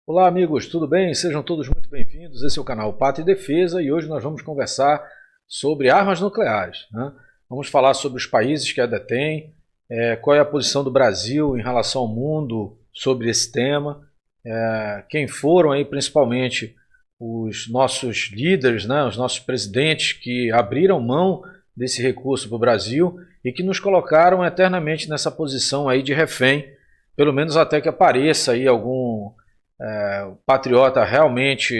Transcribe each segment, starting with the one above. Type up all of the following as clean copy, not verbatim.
Olá amigos, tudo bem? Sejam todos muito bem-vindos. Esse é o canal Pátria e Defesa e hoje nós vamos conversar sobre armas nucleares, né? Vamos falar sobre os países que a detêm, qual é a posição do Brasil em relação ao mundo sobre esse tema, quem foram aí principalmente os nossos líderes, né, os nossos presidentes que abriram mão desse recurso para o Brasil e que nos colocaram eternamente nessa posição aí de refém, pelo menos até que apareça aí algum patriota realmente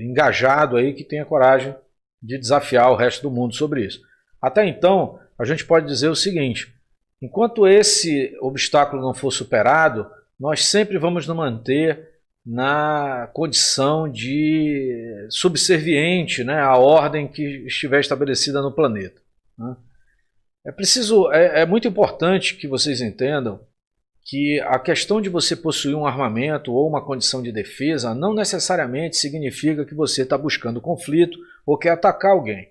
engajado aí que tenha coragem de desafiar o resto do mundo sobre isso. Até então, a gente pode dizer o seguinte: enquanto esse obstáculo não for superado, nós sempre vamos nos manter na condição de subserviente, né, à ordem que estiver estabelecida no planeta, né? É muito importante que vocês entendam que a questão de você possuir um armamento ou uma condição de defesa não necessariamente significa que você está buscando conflito ou quer atacar alguém,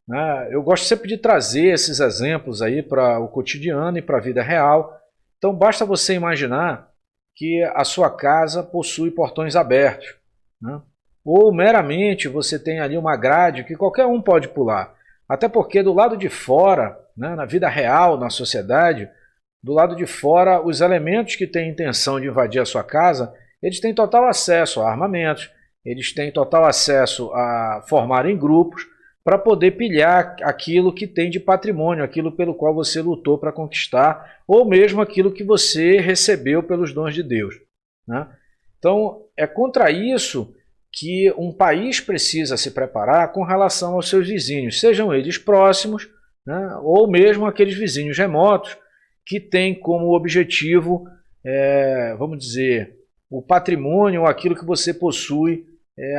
né? Eu gosto sempre de trazer esses exemplos aí para o cotidiano e para a vida real. Então basta você imaginar que a sua casa possui portões abertos, né? Ou meramente você tem ali uma grade que qualquer um pode pular. Até porque do lado de fora, né, na vida real, na sociedade, do lado de fora, os elementos que têm intenção de invadir a sua casa, eles têm total acesso a armamentos, eles têm total acesso a formarem grupos para poder pilhar aquilo que tem de patrimônio, aquilo pelo qual você lutou para conquistar, ou mesmo aquilo que você recebeu pelos dons de Deus, né? Então, é contra isso que um país precisa se preparar com relação aos seus vizinhos, sejam eles próximos, né, ou mesmo aqueles vizinhos remotos, que tem como objetivo, vamos dizer, o patrimônio, aquilo que você possui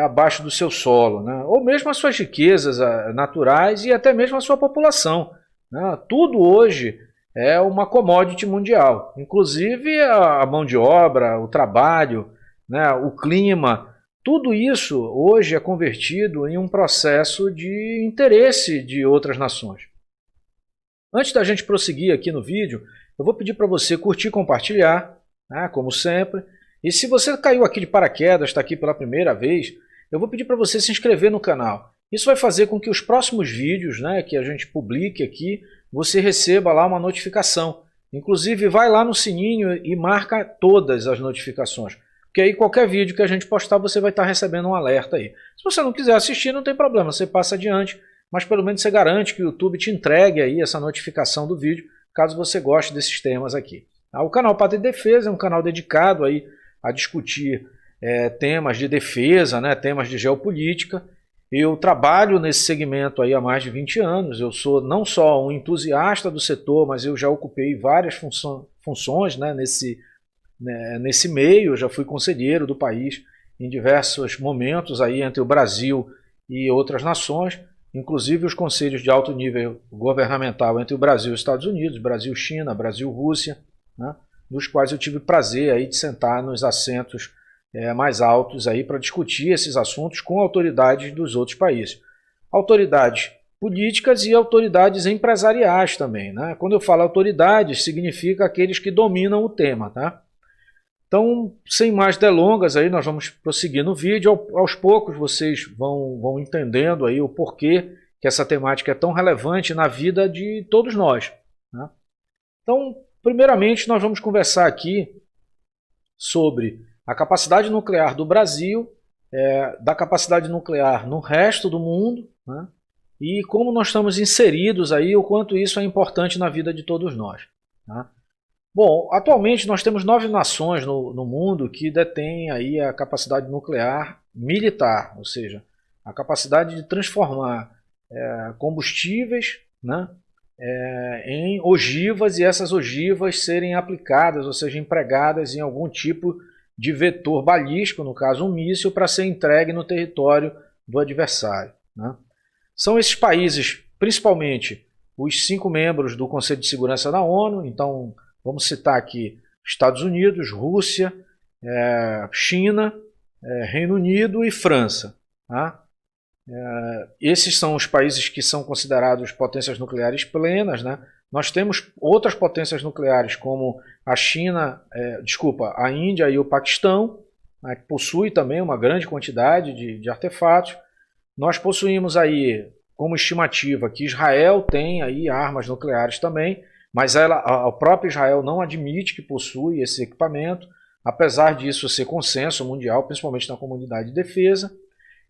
abaixo do seu solo, né? Ou mesmo as suas riquezas naturais e até mesmo a sua população, né? Tudo hoje é uma commodity mundial, inclusive a mão de obra, o trabalho, né, o clima, tudo isso hoje é convertido em um processo de interesse de outras nações. Antes da gente prosseguir aqui no vídeo, eu vou pedir para você curtir e compartilhar, né, como sempre. E se você caiu aqui de paraquedas, está aqui pela primeira vez, eu vou pedir para você se inscrever no canal. Isso vai fazer com que os próximos vídeos, né, que a gente publique aqui, você receba lá uma notificação. Inclusive, vai lá no sininho e marca todas as notificações. Porque aí qualquer vídeo que a gente postar, você vai estar recebendo um alerta aí. Se você não quiser assistir, não tem problema, você passa adiante. Mas pelo menos você garante que o YouTube te entregue aí essa notificação do vídeo, caso você goste desses temas aqui. O canal Pátria e Defesa é um canal dedicado aí a discutir temas de defesa, né, temas de geopolítica. Eu trabalho nesse segmento aí há mais de 20 anos. Eu sou não só um entusiasta do setor, mas eu já ocupei várias funções, né, nesse meio. Eu já fui conselheiro do país em diversos momentos aí entre o Brasil e outras nações, inclusive os conselhos de alto nível governamental entre o Brasil e os Estados Unidos, Brasil-China, Brasil-Rússia, né, dos quais eu tive prazer aí de sentar nos assentos mais altos aí para discutir esses assuntos com autoridades dos outros países. Autoridades políticas e autoridades empresariais também, né? Quando eu falo autoridades, significa aqueles que dominam o tema, tá? Então, sem mais delongas, aí nós vamos prosseguir no vídeo. Aos poucos vocês vão entendendo aí o porquê que essa temática é tão relevante na vida de todos nós, né? Então, primeiramente, nós vamos conversar aqui sobre a capacidade nuclear do Brasil, da capacidade nuclear no resto do mundo, né? E como nós estamos inseridos aí, o quanto isso é importante na vida de todos nós, né? Bom, atualmente nós temos 9 nações no mundo que detêm aí a capacidade nuclear militar, ou seja, a capacidade de transformar combustíveis, né, em ogivas e essas ogivas serem aplicadas, ou seja, empregadas em algum tipo de vetor balístico, no caso um míssil, para ser entregue no território do adversário, né? São esses países, principalmente os 5 membros do Conselho de Segurança da ONU. Então, vamos citar aqui Estados Unidos, Rússia, China, Reino Unido e França, tá? Esses são os países que são considerados potências nucleares plenas, né? Nós temos outras potências nucleares como a China, a Índia e o Paquistão, né, que possui também uma grande quantidade de artefatos. Nós possuímos aí como estimativa que Israel tem aí armas nucleares também, mas o próprio Israel não admite que possui esse equipamento, apesar disso ser consenso mundial, principalmente na comunidade de defesa.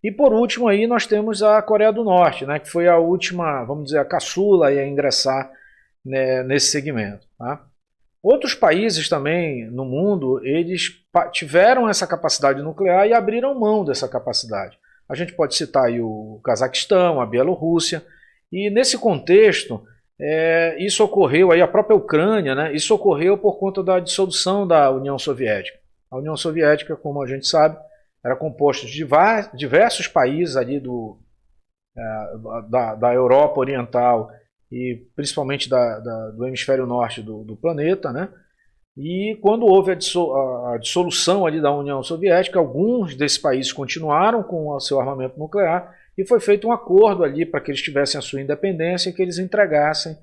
E por último aí nós temos a Coreia do Norte, né, que foi a última, vamos dizer, a caçula a ingressar, né, nesse segmento. Tá? Outros países também no mundo, eles tiveram essa capacidade nuclear e abriram mão dessa capacidade. A gente pode citar aí o Cazaquistão, a Bielorrússia, e nesse contexto, isso ocorreu, aí a própria Ucrânia, né, isso ocorreu por conta da dissolução da União Soviética. A União Soviética, como a gente sabe, era composta de diversos países ali da Europa Oriental e principalmente do hemisfério norte do planeta, né? E quando houve a dissolução ali da União Soviética, alguns desses países continuaram com o seu armamento nuclear e foi feito um acordo ali para que eles tivessem a sua independência e que eles entregassem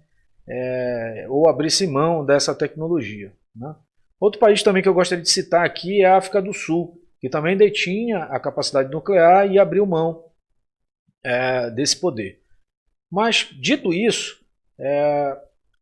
ou abrissem mão dessa tecnologia. Né? Outro país também que eu gostaria de citar aqui é a África do Sul, que também detinha a capacidade nuclear e abriu mão desse poder. Mas, dito isso,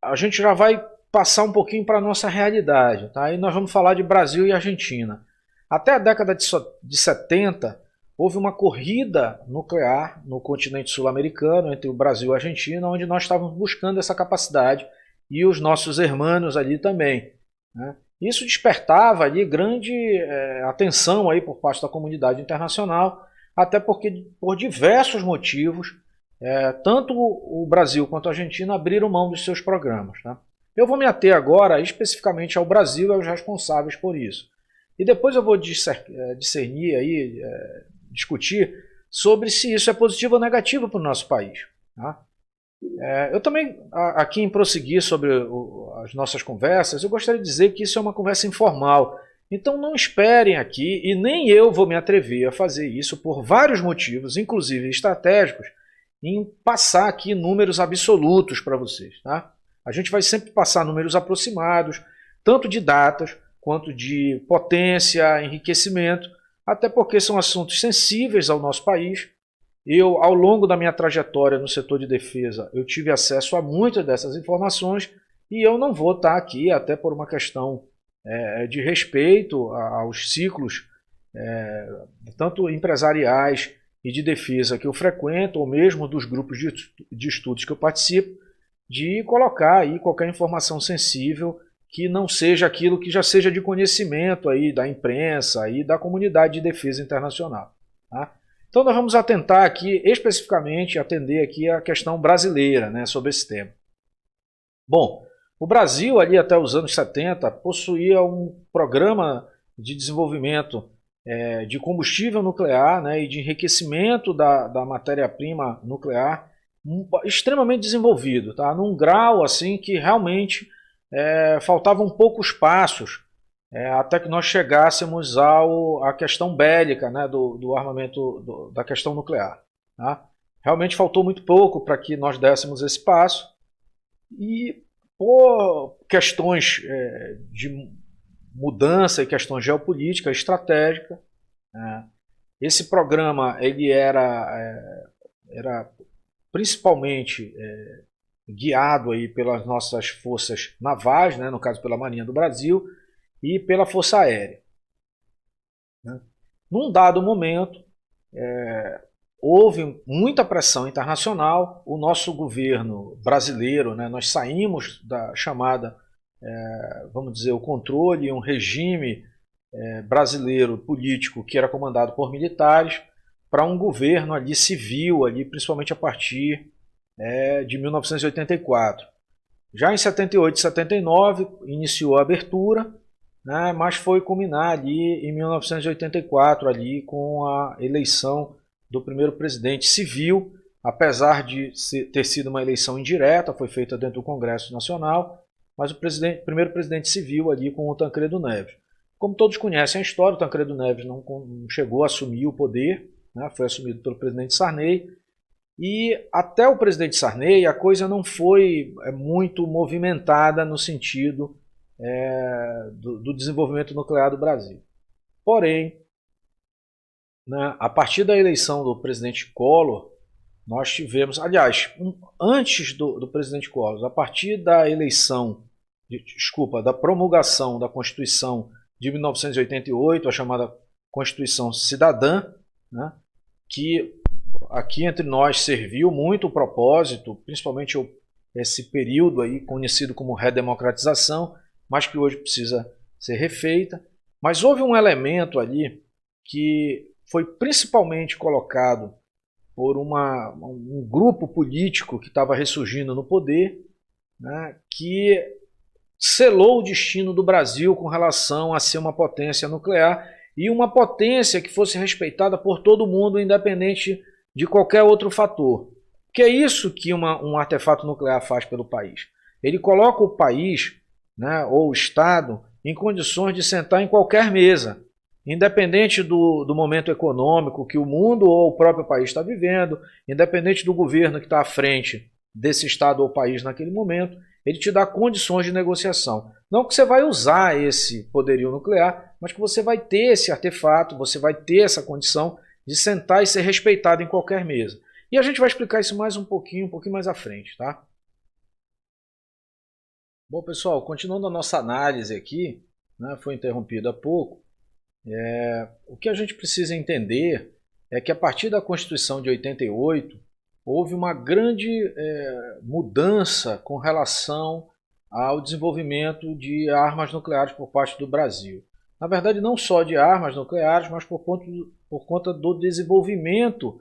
a gente já vai passar um pouquinho para a nossa realidade. Tá? E nós vamos falar de Brasil e Argentina. Até a década de 70, houve uma corrida nuclear no continente sul-americano, entre o Brasil e a Argentina, onde nós estávamos buscando essa capacidade, e os nossos irmãos ali também. Né? Isso despertava ali grande atenção aí por parte da comunidade internacional, até porque, por diversos motivos, tanto o Brasil quanto a Argentina abriram mão dos seus programas. Tá? Eu vou me ater agora especificamente ao Brasil e aos responsáveis por isso. E depois eu vou discernir aí, discutir sobre se isso é positivo ou negativo para o nosso país. Tá? Eu também, aqui em prosseguir sobre as nossas conversas, eu gostaria de dizer que isso é uma conversa informal. Então não esperem aqui, e nem eu vou me atrever a fazer isso por vários motivos, inclusive estratégicos, em passar aqui números absolutos para vocês. Tá? A gente vai sempre passar números aproximados, tanto de datas, quanto de potência, enriquecimento, até porque são assuntos sensíveis ao nosso país. Eu, ao longo da minha trajetória no setor de defesa, eu tive acesso a muitas dessas informações e eu não vou estar aqui, até por uma questão de respeito aos ciclos, tanto empresariais e de defesa que eu frequento, ou mesmo dos grupos de estudos que eu participo, de colocar aí qualquer informação sensível que não seja aquilo que já seja de conhecimento aí da imprensa e da comunidade de defesa internacional. Tá? Então nós vamos atentar aqui, especificamente, atender aqui a questão brasileira, né, sobre esse tema. Bom, o Brasil, ali até os anos 70, possuía um programa de desenvolvimento de combustível nuclear, né, e de enriquecimento da matéria-prima nuclear extremamente desenvolvido, tá? Num grau assim que realmente faltavam poucos passos até que nós chegássemos à questão bélica, né, do armamento, da questão nuclear. Tá? Realmente faltou muito pouco para que nós dessemos esse passo, e por questões de mudança e questões geopolíticas, estratégicas, esse programa ele era principalmente guiado aí pelas nossas forças navais, né, no caso pela Marinha do Brasil, e pela Força Aérea. Né? Num dado momento, houve muita pressão internacional, o nosso governo brasileiro, né, nós saímos da chamada, vamos dizer, o controle, um regime brasileiro político que era comandado por militares, para um governo ali civil, ali, principalmente a partir de 1984. Já em 78 e 79 iniciou a abertura, né, mas foi culminar ali em 1984 ali com a eleição do primeiro presidente civil, apesar de ter sido uma eleição indireta, foi feita dentro do Congresso Nacional, mas o primeiro presidente civil ali com o Tancredo Neves. Como todos conhecem a história, o Tancredo Neves não chegou a assumir o poder, né, foi assumido pelo presidente Sarney, e até o presidente Sarney a coisa não foi muito movimentada no sentido do desenvolvimento nuclear do Brasil. Porém, né, a partir da eleição do presidente Collor, nós tivemos, aliás, antes do presidente Collor, a partir da eleição, da promulgação da Constituição de 1988, a chamada Constituição Cidadã, né, que aqui entre nós serviu muito o propósito, principalmente esse período aí conhecido como redemocratização, mas que hoje precisa ser refeita. Mas houve um elemento ali que foi principalmente colocado por um grupo político que estava ressurgindo no poder, né, que selou o destino do Brasil com relação a ser uma potência nuclear e uma potência que fosse respeitada por todo mundo, independente de qualquer outro fator. Que é isso que um artefato nuclear faz pelo país. Ele coloca o país, né, ou o Estado em condições de sentar em qualquer mesa, independente do momento econômico que o mundo ou o próprio país está vivendo, independente do governo que está à frente desse Estado ou país naquele momento, ele te dá condições de negociação. Não que você vai usar esse poderio nuclear, mas que você vai ter esse artefato, você vai ter essa condição de sentar e ser respeitado em qualquer mesa. E a gente vai explicar isso mais um pouquinho mais à frente, tá? Bom, pessoal, continuando a nossa análise aqui, né, foi interrompida há pouco, o que a gente precisa entender é que a partir da Constituição de 88, houve uma grande mudança com relação ao desenvolvimento de armas nucleares por parte do Brasil. Na verdade, não só de armas nucleares, mas por conta do desenvolvimento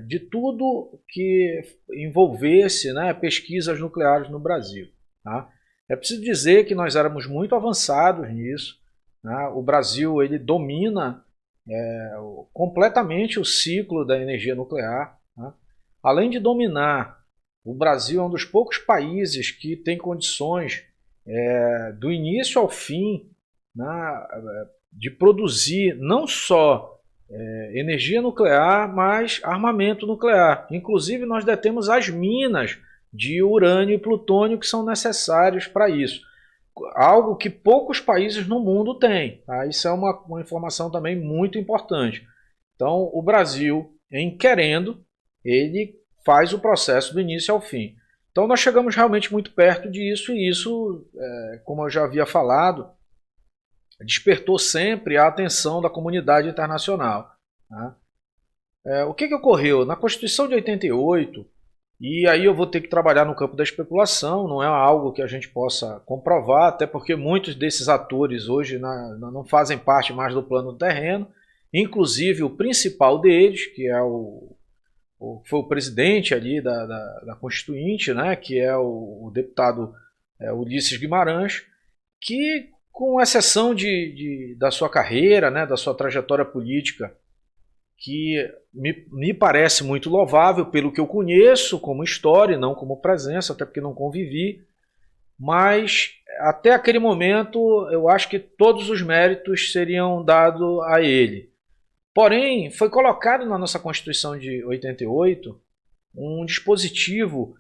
de tudo que envolvesse, né, pesquisas nucleares no Brasil. Tá? É preciso dizer que nós éramos muito avançados nisso. Né? O Brasil ele domina completamente o ciclo da energia nuclear. Tá? Além de dominar, o Brasil é um dos poucos países que tem condições do início ao fim, né, de produzir não só energia nuclear, mas armamento nuclear. Inclusive, nós detemos as minas de urânio e plutônio que são necessários para isso. Algo que poucos países no mundo têm. Tá? Isso é uma informação também muito importante. Então, o Brasil, em querendo, ele faz o processo do início ao fim. Então, nós chegamos realmente muito perto disso, e isso, como eu já havia falado, despertou sempre a atenção da comunidade internacional. Tá? O que ocorreu? Na Constituição de 88, e aí eu vou ter que trabalhar no campo da especulação, não é algo que a gente possa comprovar, até porque muitos desses atores hoje não fazem parte mais do plano terreno, inclusive o principal deles, que é foi o presidente ali da Constituinte, né, que é o deputado Ulisses Guimarães, que, com exceção da sua carreira, né, da sua trajetória política, que me parece muito louvável pelo que eu conheço como história, não como presença, até porque não convivi, mas até aquele momento eu acho que todos os méritos seriam dados a ele. Porém, foi colocado na nossa Constituição de 88 um dispositivo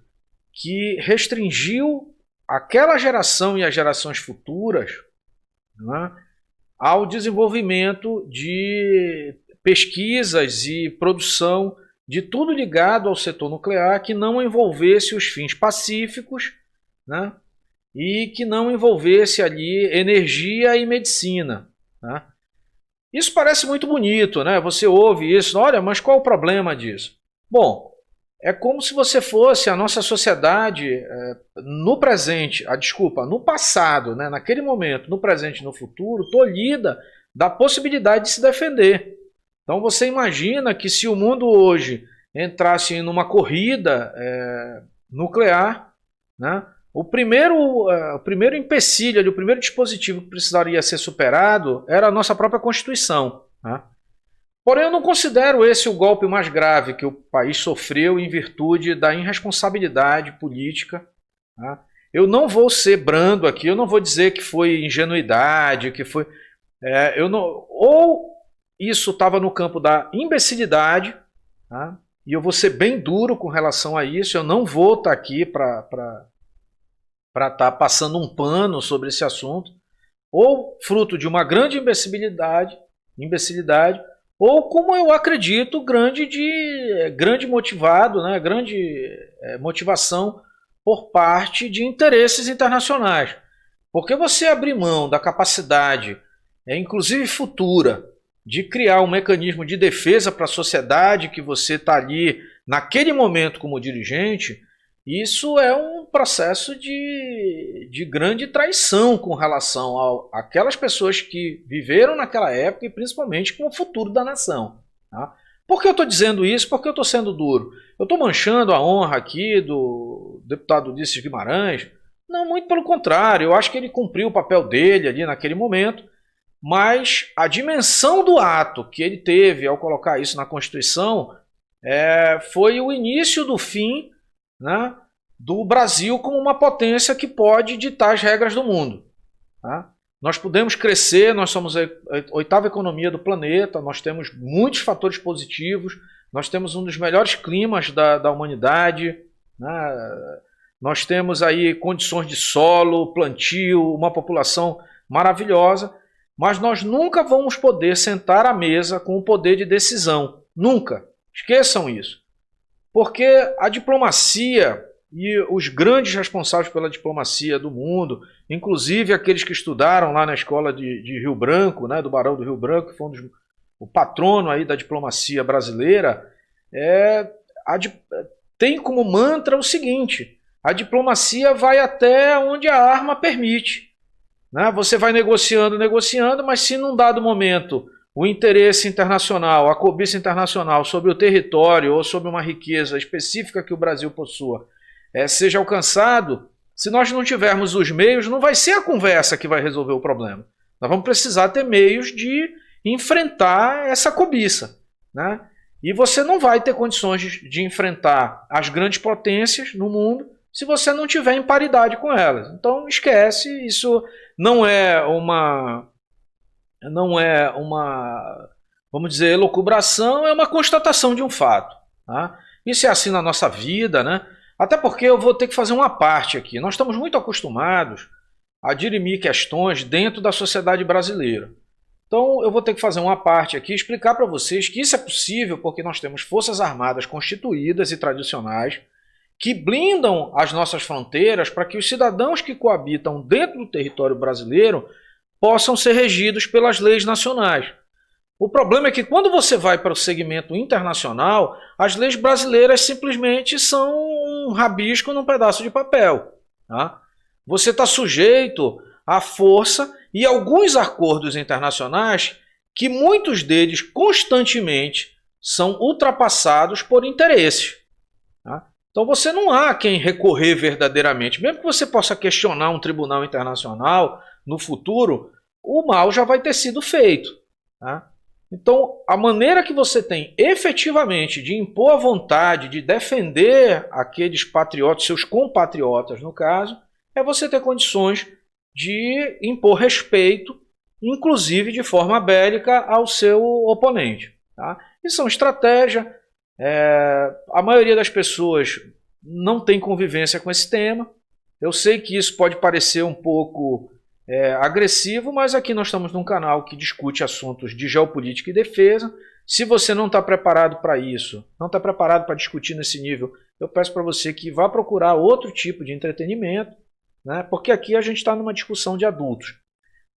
que restringiu aquela geração e as gerações futuras, né, ao desenvolvimento de pesquisas e produção de tudo ligado ao setor nuclear que não envolvesse os fins pacíficos, né, e que não envolvesse ali energia e medicina. Né. Isso parece muito bonito, né? Você ouve isso, olha, mas qual o problema disso? Bom, é como se você fosse a nossa sociedade no presente, no passado, né? Naquele momento, no presente e no futuro, tolhida da possibilidade de se defender. Então você imagina que se o mundo hoje entrasse numa corrida nuclear, né? O primeiro empecilho, o primeiro dispositivo que precisaria ser superado era a nossa própria Constituição. Né? Porém, eu não considero esse o golpe mais grave que o país sofreu em virtude da irresponsabilidade política. Né? Eu não vou ser brando aqui, eu não vou dizer que foi ingenuidade, que foi... ou isso estava no campo da imbecilidade, tá? E eu vou ser bem duro com relação a isso, eu não vou estar aqui para estar passando um pano sobre esse assunto, ou fruto de uma grande imbecilidade, ou como eu acredito, grande motivado, né, grande motivação por parte de interesses internacionais. Porque você abrir mão da capacidade, inclusive futura, de criar um mecanismo de defesa para a sociedade que você está ali naquele momento como dirigente, isso é um processo de grande traição com relação àquelas pessoas que viveram naquela época e principalmente com o futuro da nação. Tá? Por que eu estou dizendo isso? Por que eu estou sendo duro? Eu estou manchando a honra aqui do deputado Ulisses Guimarães? Não, muito pelo contrário. Eu acho que ele cumpriu o papel dele ali naquele momento, mas a dimensão do ato que ele teve ao colocar isso na Constituição foi o início do fim, né, do Brasil como uma potência que pode ditar as regras do mundo. Tá? Nós podemos crescer, nós somos a 8ª economia do planeta, nós temos muitos fatores positivos, nós temos um dos melhores climas da humanidade, né? Nós temos aí condições de solo, plantio, uma população maravilhosa, mas nós nunca vamos poder sentar à mesa com o poder de decisão. Nunca. Esqueçam isso. Porque a diplomacia e os grandes responsáveis pela diplomacia do mundo, inclusive aqueles que estudaram lá na escola de Rio Branco, né, do Barão do Rio Branco, que foi o patrono aí da diplomacia brasileira, tem como mantra o seguinte: a diplomacia vai até onde a arma permite. Né? Você vai negociando, mas se num dado momento o interesse internacional, a cobiça internacional sobre o território ou sobre uma riqueza específica que o Brasil possua seja alcançado, se nós não tivermos os meios, não vai ser a conversa que vai resolver o problema. Nós vamos precisar ter meios de enfrentar essa cobiça. Né? E você não vai ter condições de enfrentar as grandes potências no mundo se você não tiver em paridade com elas. Então esquece, isso não é uma, vamos dizer, elucubração, é uma constatação de um fato. Tá? Isso é assim na nossa vida, né? Até porque eu vou ter que fazer uma parte aqui. Nós estamos muito acostumados a dirimir questões dentro da sociedade brasileira. Então eu vou ter que fazer uma parte aqui e explicar para vocês que isso é possível porque nós temos forças armadas constituídas e tradicionais que blindam as nossas fronteiras para que os cidadãos que coabitam dentro do território brasileiro possam ser regidos pelas leis nacionais. O problema é que quando você vai para o segmento internacional, as leis brasileiras simplesmente são um rabisco num pedaço de papel. Tá? Você está sujeito à força e alguns acordos internacionais que muitos deles constantemente são ultrapassados por interesses. Tá? Então você não há quem recorrer verdadeiramente. Mesmo que você possa questionar um tribunal internacional no futuro, o mal já vai ter sido feito. Tá? Então, a maneira que você tem efetivamente de impor a vontade, de defender aqueles patriotas, seus compatriotas no caso, é você ter condições de impor respeito, inclusive de forma bélica, ao seu oponente. Tá? Isso é uma estratégia. A maioria das pessoas não tem convivência com esse tema. Eu sei que isso pode parecer um pouco agressivo, mas aqui nós estamos num canal que discute assuntos de geopolítica e defesa. Se você não está preparado para isso, não está preparado para discutir nesse nível, eu peço para você que vá procurar outro tipo de entretenimento, né? Porque aqui a gente está numa discussão de adultos.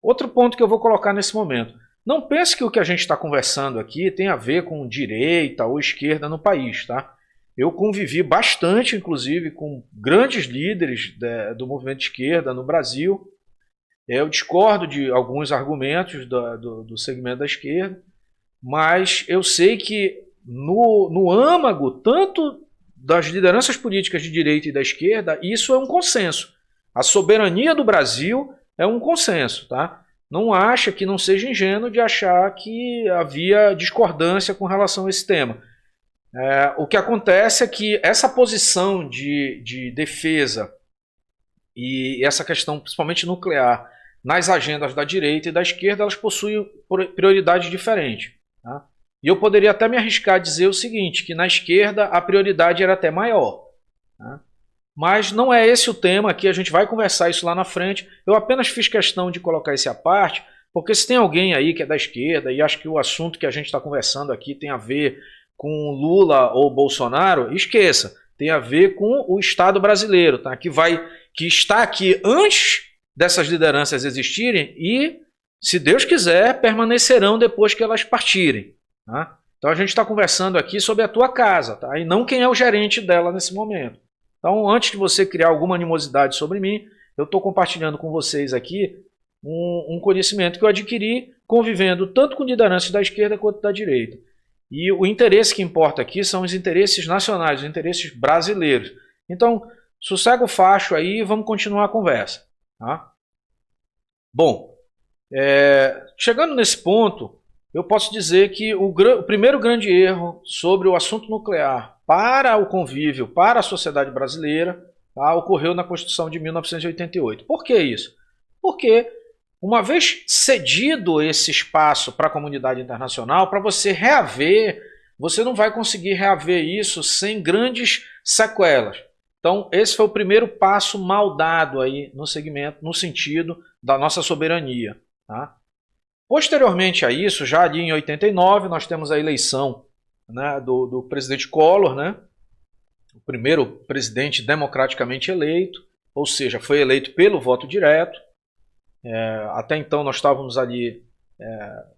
Outro ponto que eu vou colocar nesse momento: não pense que o que a gente está conversando aqui tem a ver com direita ou esquerda no país. Tá? Eu convivi bastante, inclusive, com grandes líderes do movimento de esquerda no Brasil. Eu discordo de alguns argumentos do segmento da esquerda, mas eu sei que no âmago, tanto das lideranças políticas de direita e da esquerda, isso é um consenso. A soberania do Brasil é um consenso. Tá? Não acha que não seja ingênuo de achar que havia discordância com relação a esse tema. O que acontece é que essa posição de defesa e essa questão, principalmente nuclear, nas agendas da direita e da esquerda, elas possuem prioridades diferentes. Tá? E eu poderia até me arriscar a dizer o seguinte, que na esquerda a prioridade era até maior. Tá? Mas não é esse o tema aqui, a gente vai conversar isso lá na frente. Eu apenas fiz questão de colocar isso à parte Porque se tem alguém aí que é da esquerda e acha que o assunto que a gente está conversando aqui tem a ver com Lula ou Bolsonaro, esqueça. Tem a ver com o Estado brasileiro, tá? Que está aqui antes dessas lideranças existirem e, se Deus quiser, permanecerão depois que elas partirem. Tá? Então a gente está conversando aqui sobre a tua casa, tá? E não quem é o gerente dela nesse momento. Então, antes de você criar alguma animosidade sobre mim, eu estou compartilhando com vocês aqui um conhecimento que eu adquiri convivendo tanto com lideranças da esquerda quanto da direita. E o interesse que importa aqui são os interesses nacionais, os interesses brasileiros. Então, sossega o facho aí e vamos continuar a conversa. Tá? Bom, chegando nesse ponto, eu posso dizer que o primeiro grande erro sobre o assunto nuclear para o convívio, para a sociedade brasileira, tá, ocorreu na Constituição de 1988. Por que isso? Porque uma vez cedido esse espaço para a comunidade internacional, para você reaver, você não vai conseguir reaver isso sem grandes sequelas. Então, esse foi o primeiro passo mal dado aí no segmento, no sentido da nossa soberania. Tá? Posteriormente a isso, já ali em 89, nós temos a eleição, né, do presidente Collor, né, o primeiro presidente democraticamente eleito, ou seja, foi eleito pelo voto direto. Até então nós estávamos ali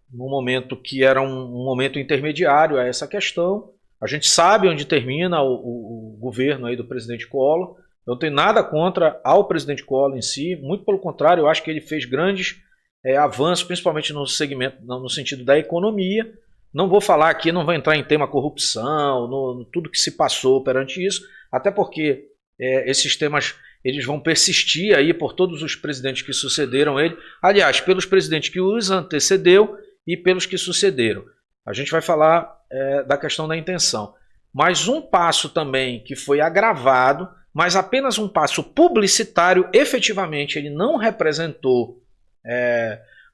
num momento que era um momento intermediário a essa questão. A gente sabe onde termina o governo aí do presidente Collor. Eu não tenho nada contra ao presidente Collor em si, muito pelo contrário, eu acho que ele fez grandes avanços, principalmente no segmento, no sentido da economia. Não vou falar aqui, não vou entrar em tema corrupção, no tudo que se passou perante isso, até porque esses temas eles vão persistir aí por todos os presidentes que sucederam ele. Aliás, pelos presidentes que os antecedeu e pelos que sucederam. A gente vai falar da questão da intenção. Mas um passo também que foi agravado, mas apenas um passo publicitário, efetivamente ele não representou,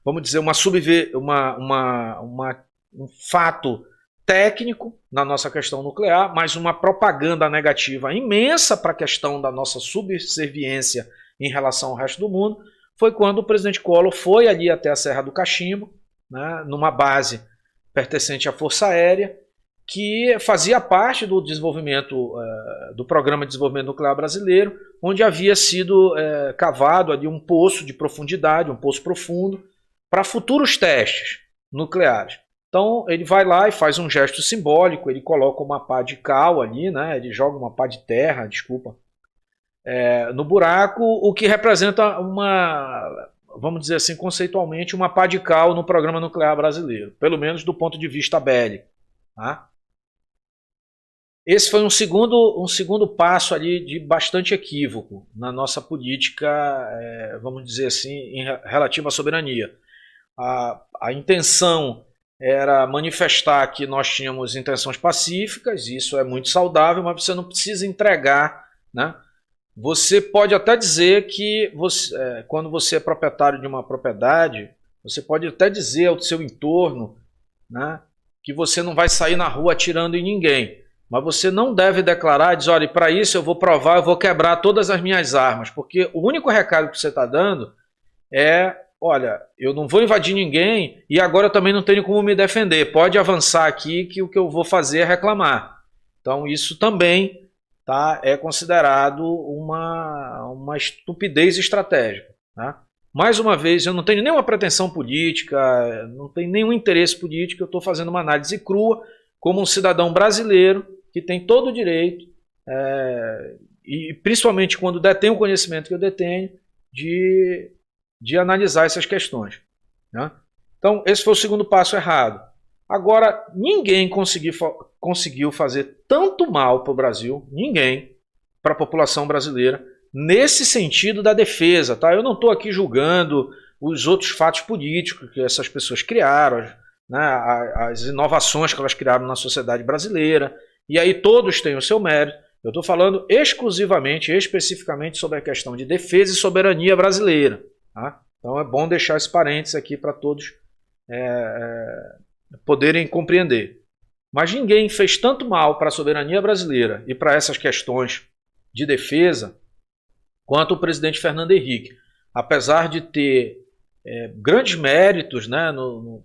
vamos dizer, um fato técnico na nossa questão nuclear, mas uma propaganda negativa imensa para a questão da nossa subserviência em relação ao resto do mundo, foi quando o presidente Collor foi ali até a Serra do Cachimbo, né, numa base pertencente à Força Aérea, que fazia parte do desenvolvimento, do Programa de Desenvolvimento Nuclear Brasileiro, onde havia sido cavado ali um poço de profundidade, um poço profundo, para futuros testes nucleares. Então ele vai lá e faz um gesto simbólico, ele coloca uma pá de cal ali, né? Ele joga uma pá de terra, no buraco, o que representa vamos dizer assim, conceitualmente, uma pá de cal no programa nuclear brasileiro, pelo menos do ponto de vista bélico. Tá? Esse foi um segundo passo ali de bastante equívoco na nossa política, vamos dizer assim, relativa à soberania. A intenção era manifestar que nós tínhamos intenções pacíficas, isso é muito saudável, mas você não precisa entregar, né? Você pode até dizer que quando você é proprietário de uma propriedade, você pode até dizer ao seu entorno, né, que você não vai sair na rua atirando em ninguém, mas você não deve declarar, dizer, olha, para isso eu vou provar, eu vou quebrar todas as minhas armas, porque o único recado que você está dando olha, eu não vou invadir ninguém e agora eu também não tenho como me defender. Pode avançar aqui que o que eu vou fazer é reclamar. Então isso também é considerado uma estupidez estratégica. Tá? Mais uma vez, eu não tenho nenhuma pretensão política, não tenho nenhum interesse político, eu estou fazendo uma análise crua como um cidadão brasileiro que tem todo o direito, e principalmente quando detém o conhecimento que eu detenho, de analisar essas questões. Né? Então, esse foi o segundo passo errado. Agora, ninguém conseguiu fazer tanto mal para o Brasil, ninguém, para a população brasileira, nesse sentido da defesa. Tá? Eu não estou aqui julgando os outros fatos políticos que essas pessoas criaram, né? As inovações que elas criaram na sociedade brasileira, e aí todos têm o seu mérito. Eu estou falando exclusivamente, especificamente sobre a questão de defesa e soberania brasileira. Tá? Então é bom deixar esse parênteses aqui para todos poderem compreender. Mas ninguém fez tanto mal para a soberania brasileira e para essas questões de defesa quanto o presidente Fernando Henrique. Apesar de ter grandes méritos, né,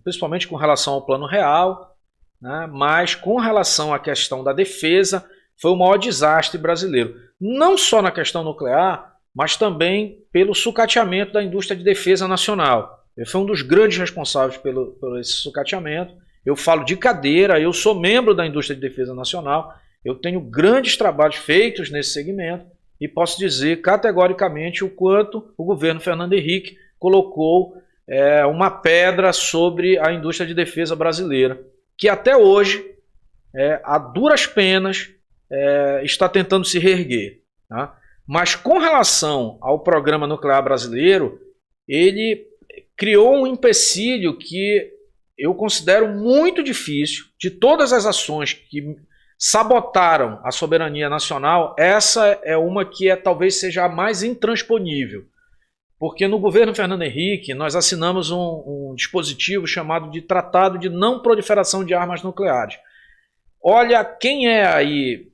principalmente com relação ao Plano Real, né, mas com relação à questão da defesa, foi o maior desastre brasileiro. Não só na questão nuclear, mas também pelo sucateamento da indústria de defesa nacional. Ele foi um dos grandes responsáveis pelo esse sucateamento. Eu falo de cadeira, eu sou membro da indústria de defesa nacional, eu tenho grandes trabalhos feitos nesse segmento e posso dizer categoricamente o quanto o governo Fernando Henrique colocou uma pedra sobre a indústria de defesa brasileira, que até hoje, a duras penas, está tentando se reerguer. Tá? Mas com relação ao programa nuclear brasileiro, ele criou um empecilho que eu considero muito difícil. De todas as ações que sabotaram a soberania nacional, essa é uma que talvez seja a mais intransponível. Porque no governo Fernando Henrique nós assinamos um dispositivo chamado de Tratado de Não Proliferação de Armas Nucleares. Olha, quem aí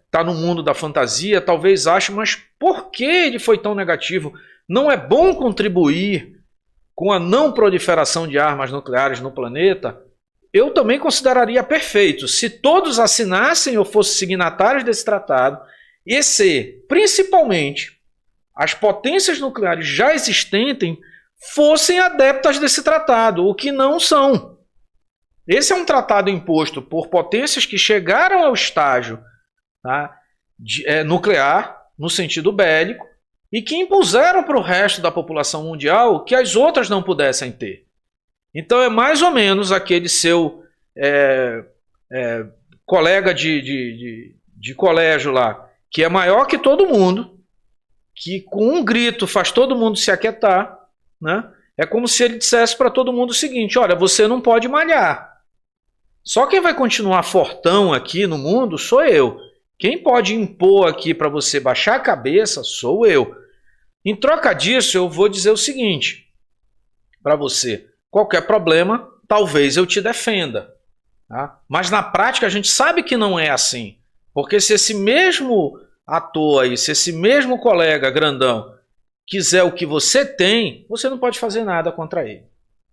está no mundo da fantasia talvez ache, mas por que ele foi tão negativo? Não é bom contribuir com a não proliferação de armas nucleares no planeta? Eu também consideraria perfeito se todos assinassem ou fossem signatários desse tratado e se, principalmente, as potências nucleares já existentes fossem adeptas desse tratado, o que não são. Esse é um tratado imposto por potências que chegaram ao estágio, tá, nuclear, no sentido bélico, e que impuseram para o resto da população mundial que as outras não pudessem ter. Então é mais ou menos aquele seu colega de colégio lá, que é maior que todo mundo, que com um grito faz todo mundo se aquietar, né? É como se ele dissesse para todo mundo o seguinte: olha, você não pode malhar. Só quem vai continuar fortão aqui no mundo sou eu. Quem pode impor aqui para você baixar a cabeça sou eu. Em troca disso, eu vou dizer o seguinte para você: qualquer problema, talvez eu te defenda. Tá? Mas na prática a gente sabe que não é assim. Porque se esse mesmo ator aí, se esse mesmo colega grandão quiser o que você tem, você não pode fazer nada contra ele.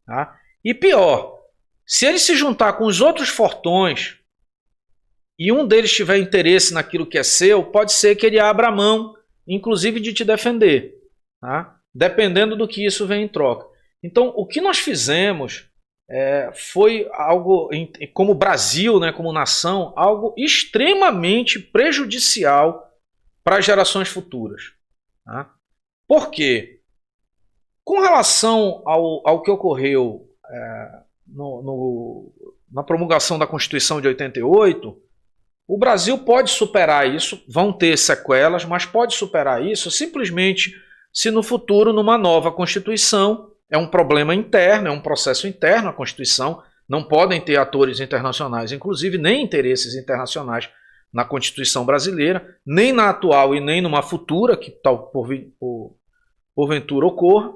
Tá? E pior, se ele se juntar com os outros fortões e um deles tiver interesse naquilo que é seu, pode ser que ele abra a mão, inclusive de te defender, tá? Dependendo do que isso vem em troca. Então, o que nós fizemos foi algo, como Brasil, né, como nação, algo extremamente prejudicial para as gerações futuras. Tá? Por quê? Com relação ao que ocorreu na promulgação da Constituição de 88, o Brasil pode superar isso, vão ter sequelas, mas pode superar isso simplesmente se no futuro, numa nova Constituição, é um problema interno, é um processo interno a Constituição, não podem ter atores internacionais, inclusive nem interesses internacionais na Constituição brasileira, nem na atual e nem numa futura, que tal porventura ocorra.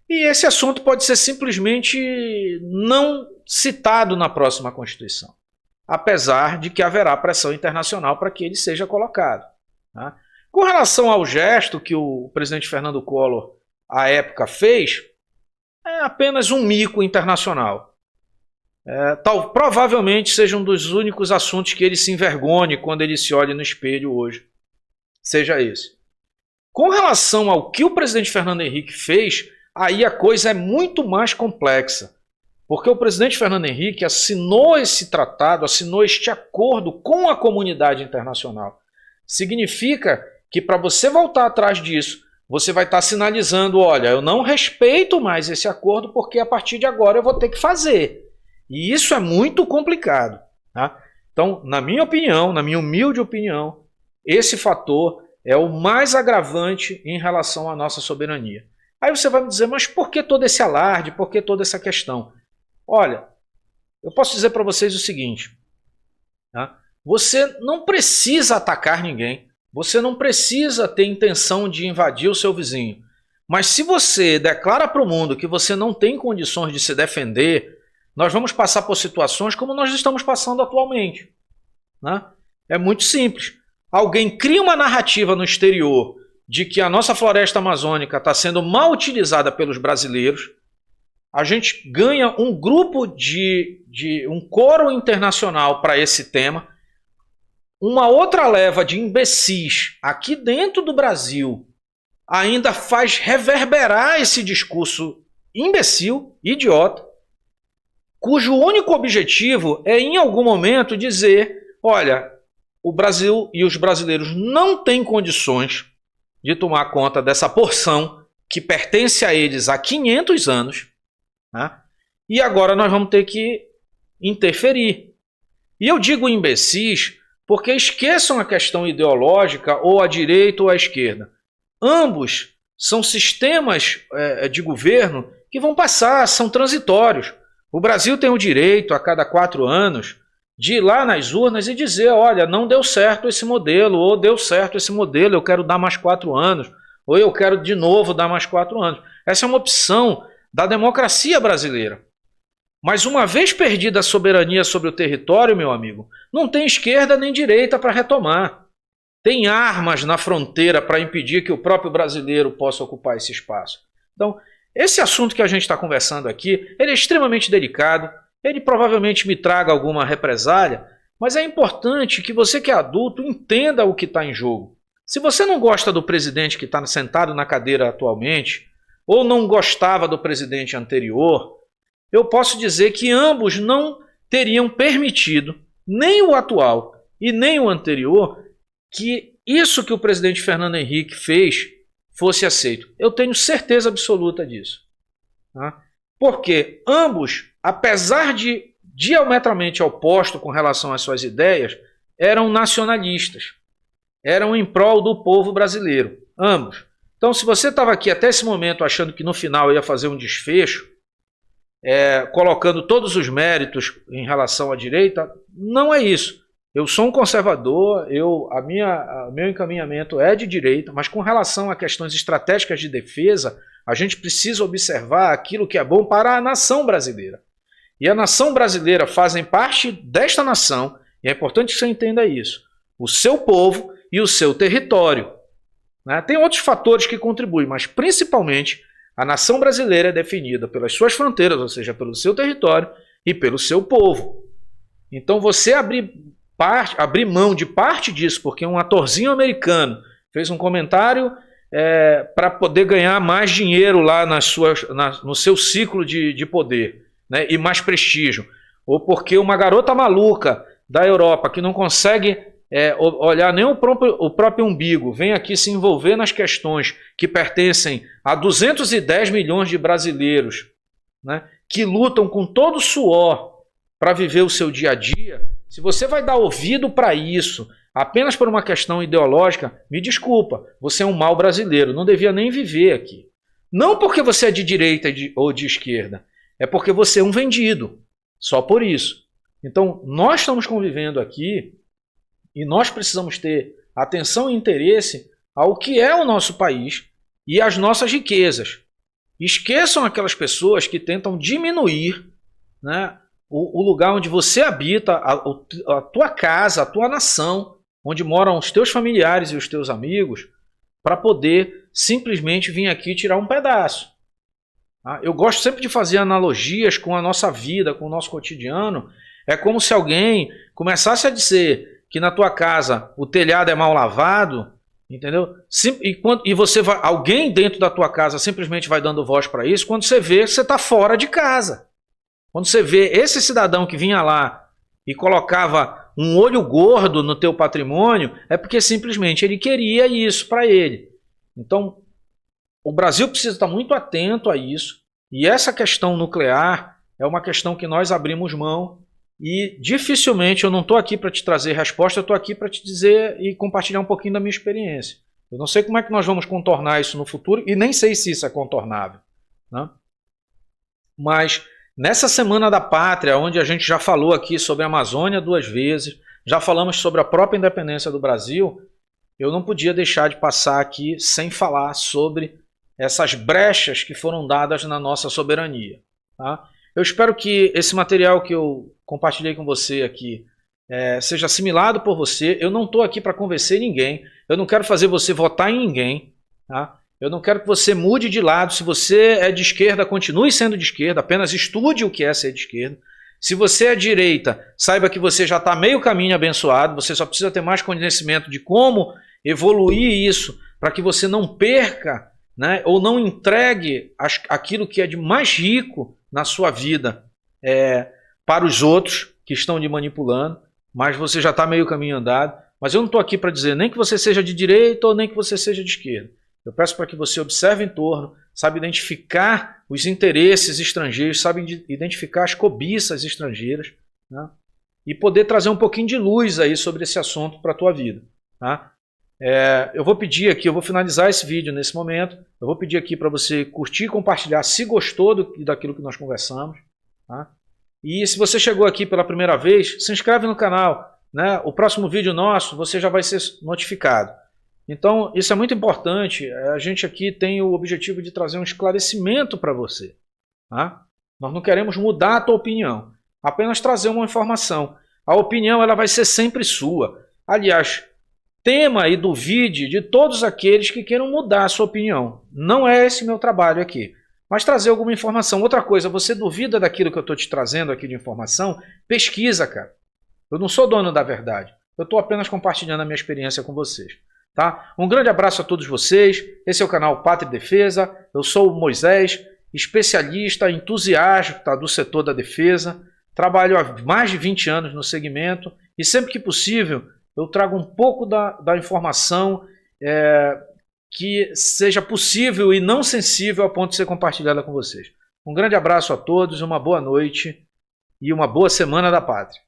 E esse assunto pode ser simplesmente não citado na próxima Constituição, apesar de que haverá pressão internacional para que ele seja colocado. Tá? Com relação ao gesto que o presidente Fernando Collor, à época, fez, é apenas um mico internacional. Provavelmente seja um dos únicos assuntos que ele se envergonhe quando ele se olha no espelho hoje. Seja esse. Com relação ao que o presidente Fernando Henrique fez, aí a coisa é muito mais complexa. Porque o presidente Fernando Henrique assinou esse tratado, assinou este acordo com a comunidade internacional. Significa que para você voltar atrás disso, você vai estar sinalizando: olha, eu não respeito mais esse acordo porque a partir de agora eu vou ter que fazer. E isso é muito complicado. Tá? Então, na minha opinião, na minha humilde opinião, esse fator é o mais agravante em relação à nossa soberania. Aí você vai me dizer: mas por que todo esse alarde? Por que toda essa questão? Olha, eu posso dizer para vocês o seguinte. Tá? Você não precisa atacar ninguém. Você não precisa ter intenção de invadir o seu vizinho. Mas se você declara para o mundo que você não tem condições de se defender, nós vamos passar por situações como nós estamos passando atualmente. Né? É muito simples. Alguém cria uma narrativa no exterior de que a nossa floresta amazônica está sendo mal utilizada pelos brasileiros. A gente ganha um grupo um coro internacional para esse tema. Uma outra leva de imbecis aqui dentro do Brasil ainda faz reverberar esse discurso imbecil, idiota, cujo único objetivo é, em algum momento, dizer: olha, o Brasil e os brasileiros não têm condições de tomar conta dessa porção que pertence a eles há 500 anos, né? E agora nós vamos ter que interferir. E eu digo imbecis porque esqueçam a questão ideológica, ou à direita ou à esquerda. Ambos são sistemas de governo que vão passar, são transitórios. O Brasil tem o direito, a cada 4 anos, de ir lá nas urnas e dizer: olha, não deu certo esse modelo, ou deu certo esse modelo, eu quero dar mais 4 anos, ou eu quero de novo dar mais 4 anos. Essa é uma opção da democracia brasileira. Mas uma vez perdida a soberania sobre o território, meu amigo, não tem esquerda nem direita para retomar. Tem armas na fronteira para impedir que o próprio brasileiro possa ocupar esse espaço. Então, esse assunto que a gente está conversando aqui, ele é extremamente delicado, ele provavelmente me traga alguma represália, mas é importante que você que é adulto entenda o que está em jogo. Se você não gosta do presidente que está sentado na cadeira atualmente, ou não gostava do presidente anterior, eu posso dizer que ambos não teriam permitido, nem o atual e nem o anterior, que isso que o presidente Fernando Henrique fez fosse aceito. Eu tenho certeza absoluta disso. Tá? Porque ambos, apesar de diametralmente opostos com relação às suas ideias, eram nacionalistas. Eram em prol do povo brasileiro. Ambos. Então, se você estava aqui até esse momento achando que no final eu ia fazer um desfecho, colocando todos os méritos em relação à direita, não é isso. Eu sou um conservador, meu encaminhamento é de direita, mas com relação a questões estratégicas de defesa, a gente precisa observar aquilo que é bom para a nação brasileira. E a nação brasileira fazem parte desta nação, e é importante que você entenda isso, o seu povo e o seu território. Né? Tem outros fatores que contribuem, mas principalmente a nação brasileira é definida pelas suas fronteiras, ou seja, pelo seu território e pelo seu povo. Então você abrir mão de parte disso, porque um atorzinho americano fez um comentário para poder ganhar mais dinheiro lá no seu ciclo de poder, né, e mais prestígio, ou porque uma garota maluca da Europa que não consegue olhar nem o próprio umbigo, vem aqui se envolver nas questões que pertencem a 210 milhões de brasileiros, né, que lutam com todo o suor para viver o seu dia a dia. Se você vai dar ouvido para isso apenas por uma questão ideológica, me desculpa, você é um mau brasileiro, não devia nem viver aqui. Não porque você é de direita ou de esquerda, é porque você é um vendido, só por isso. Então, nós estamos convivendo aqui e nós precisamos ter atenção e interesse ao que é o nosso país e às nossas riquezas. Esqueçam aquelas pessoas que tentam diminuir, né, o lugar onde você habita, a tua casa, a tua nação, onde moram os teus familiares e os teus amigos, para poder simplesmente vir aqui tirar um pedaço. Eu gosto sempre de fazer analogias com a nossa vida, com o nosso cotidiano. É como se alguém começasse a dizer que na tua casa o telhado é mal lavado, entendeu? E alguém dentro da tua casa simplesmente vai dando voz para isso, quando você vê que você está fora de casa. Quando você vê esse cidadão que vinha lá e colocava um olho gordo no teu patrimônio, é porque simplesmente ele queria isso para ele. Então, o Brasil precisa estar muito atento a isso, e essa questão nuclear é uma questão que nós abrimos mão, e dificilmente, eu não estou aqui para te trazer resposta, eu estou aqui para te dizer e compartilhar um pouquinho da minha experiência. Eu não sei como é que nós vamos contornar isso no futuro, e nem sei se isso é contornável, né? Mas nessa Semana da Pátria, onde a gente já falou aqui sobre a Amazônia 2 vezes, já falamos sobre a própria independência do Brasil, eu não podia deixar de passar aqui sem falar sobre essas brechas que foram dadas na nossa soberania. Tá? Eu espero que esse material que eu compartilhei com você aqui seja assimilado por você. Eu não estou aqui para convencer ninguém, eu não quero fazer você votar em ninguém, Tá? Eu não quero que você mude de lado. Se você é de esquerda, continue sendo de esquerda, apenas estude o que é ser de esquerda. Se você é direita, saiba que você já está meio caminho abençoado, você só precisa ter mais conhecimento de como evoluir isso para que você não perca, né, ou não entregue aquilo que é de mais rico na sua vida para os outros que estão lhe manipulando, mas você já está meio caminho andado. Mas eu não estou aqui para dizer nem que você seja de direita ou nem que você seja de esquerda. Eu peço para que você observe em torno, saiba identificar os interesses estrangeiros, sabe identificar as cobiças estrangeiras, né? E poder trazer um pouquinho de luz aí sobre esse assunto para a tua vida. Tá? Eu vou pedir aqui, eu vou finalizar esse vídeo nesse momento, eu vou pedir aqui para você curtir e compartilhar se gostou daquilo que nós conversamos. Tá? E se você chegou aqui pela primeira vez, se inscreve no canal. Né? O próximo vídeo nosso você já vai ser notificado. Então, isso é muito importante. A gente aqui tem o objetivo de trazer um esclarecimento para você. Tá? Nós não queremos mudar a tua opinião, apenas trazer uma informação. A opinião ela vai ser sempre sua. Aliás, tema e duvide de todos aqueles que queiram mudar a sua opinião. Não é esse meu trabalho aqui, mas trazer alguma informação. Outra coisa, você duvida daquilo que eu estou te trazendo aqui de informação? Pesquisa, cara. Eu não sou dono da verdade. Eu estou apenas compartilhando a minha experiência com vocês. Tá? Um grande abraço a todos vocês. Esse é o canal Pátria e Defesa. Eu sou o Moisés, especialista, entusiasta do setor da defesa. Trabalho há mais de 20 anos no segmento e sempre que possível eu trago um pouco da informação que seja possível e não sensível a ponto de ser compartilhada com vocês. Um grande abraço a todos, uma boa noite e uma boa Semana da Pátria.